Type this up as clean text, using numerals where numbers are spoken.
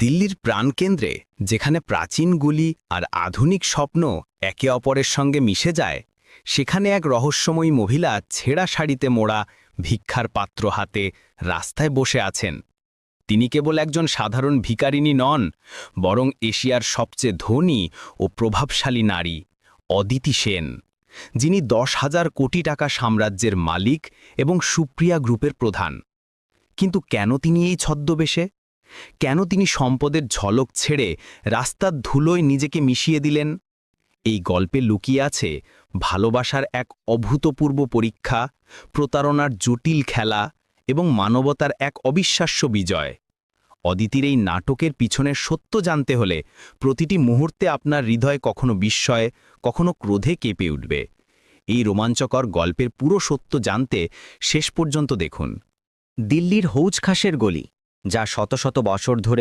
দিল্লির প্রাণকেন্দ্রে যেখানে প্রাচীন গুলি আর আধুনিক স্বপ্ন একে অপরের সঙ্গে মিশে যায়, সেখানে এক রহস্যময়ী মহিলা ছেঁড়া শাড়িতে মোড়া ভিক্ষার পাত্র হাতে রাস্তায় বসে আছেন। তিনি কেবল একজন সাধারণ ভিখারিনী নন, বরং এশিয়ার সবচেয়ে ধনী ও প্রভাবশালী নারী অদিতি সেন, যিনি 10,000 কোটি টাকা সাম্রাজ্যের মালিক এবং সুপ্রিয়া গ্রুপের প্রধান। কিন্তু কেন তিনি এই ছদ্মবেশে? কেন তিনি সম্পদের ঝলক ছেড়ে রাস্তার ধুলোয় নিজেকে মিশিয়ে দিলেন? এই গল্পে লুকিয়ে আছে ভালোবাসার এক অভূতপূর্ব পরীক্ষা, প্রতারণার জটিল খেলা এবং মানবতার এক অবিশ্বাস্য বিজয়। অদিতির এই নাটকের পিছনের সত্য জানতে হলে প্রতিটি মুহূর্তে আপনার হৃদয় কখনো বিস্ময়ে, কখনো ক্রোধে কেঁপে উঠবে। এই রোমাঞ্চকর গল্পের পুরো সত্য জানতে শেষ পর্যন্ত দেখুন। দিল্লির হৌজ খাসের গলি, যা শত শত বছর ধরে